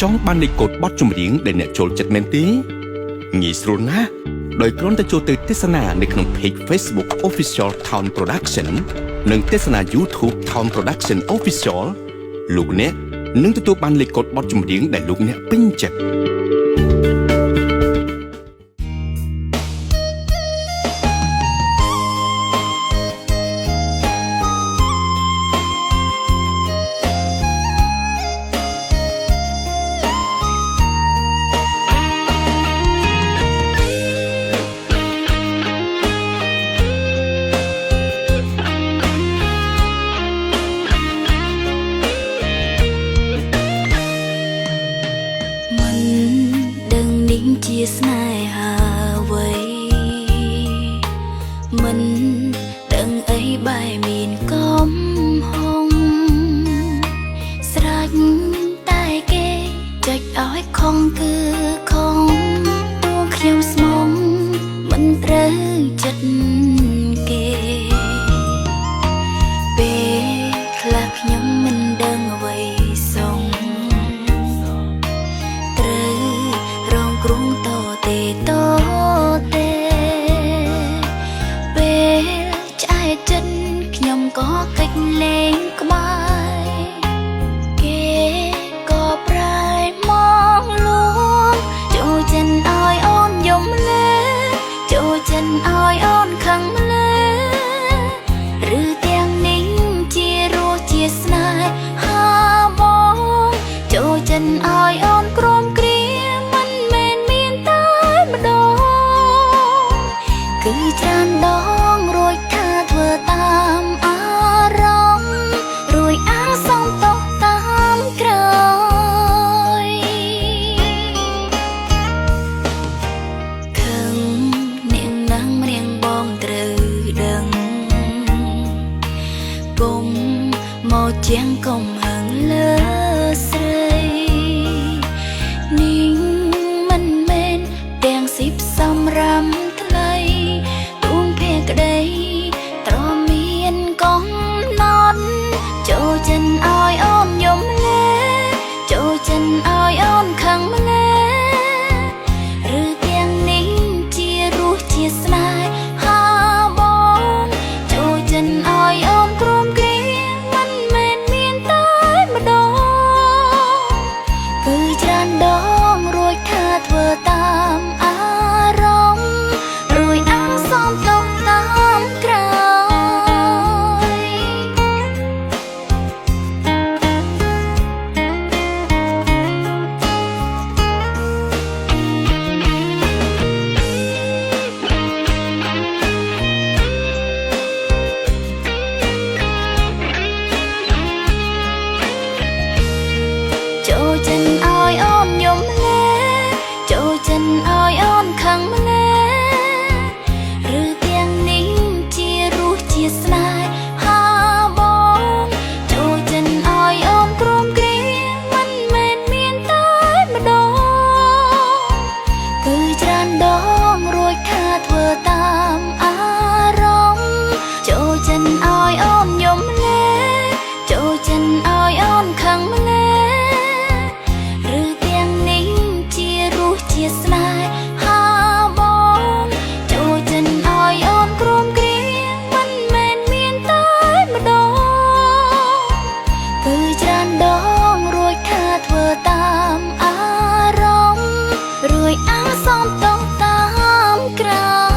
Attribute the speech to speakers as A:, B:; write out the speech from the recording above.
A: ចង់បានលេខកូដបទចម្រៀងដែលអ្នកចូលចិត្តមែនទេងាយស្រួលណាស់ដោយគ្រាន់តែចូលទៅទស្សនានៅក្នុង page Facebook Official Town Production និងទស្សនា YouTube Town Production Official លោកអ្នកនឹងទទួលបានលេខកូដបទចម្រៀងដែលលោកអ្នកពេញចិត្ត
B: ជាស្នេហាអ្វីមិនដឹងអីបែរមានកំហុងស្រេចតែគេចុចឲ្យខំគឺខំទួខ្ញុំស្មងមិនត្រូវចិត្តគេពេលខ្លះខ្ញុំមិនដឹងអ្វីសងតទេពេលឆ្អែតចិត្តខ្ញុំក៏កិច្ចលេងក្បែរគេក៏ប្រែមកលួងចូលចិនឲ្យអូនយំលេចូលចិនឲ្យអូនខឹងលេឬទាំងនេះជារសជាស្នេហាបងចូលចិនឲ្យអូនក្រំគ្រាគឺច្រើនដងរួចថាធ្វើតាមអារម្មណ៍រួចអាងសំតោតាមក្រោយខឹងនាងណាំងរៀងបងត្រូវដឹងពុំមកជាងកុំហឹងលើស្រីនាងមិនមែនទាំងស៊ីបសំរាមក្តីត្រមានកំណត់ចូលចិនឲ្យអូនយំលេចូលចិនឲ្យអូនខឹងលេឬទាំងនេះជារសជាស្នេហាបងចូលចិនឲ្យអូនក្រំគ្រាមិនមែនមានតែម្ដងគឺច្រើនដងរួចថាធ្វើតាមអារម្មណ៍រួចអាងសំតោតាមក្រោយចូលចិនឲ្យអូនយំលេចូលចិនឲ្យអូនខឹងលេឬទាំងនេះជារសជាស្នេហាបងចូលចិនឲ្យអូនក្រំគ្រាមិនមែនមានតែម្ដងគឺច្រើនដងរួចថាធ្វើតាមអារម្មណ៍ចូលចិនឲ្យអូនយំលេចូលចិនឲ្យអូនខឹងលេឬទាំងនេះជារសជាស្នេហាបងចូលចិនឲ្យអូនក្រំគ្រាមិនមែនមានតែម្ដងគឺច្រើនដងរួចថាធ្វើតាមអារម្មណ៍រួចអាងសំតោតាមក្រោយ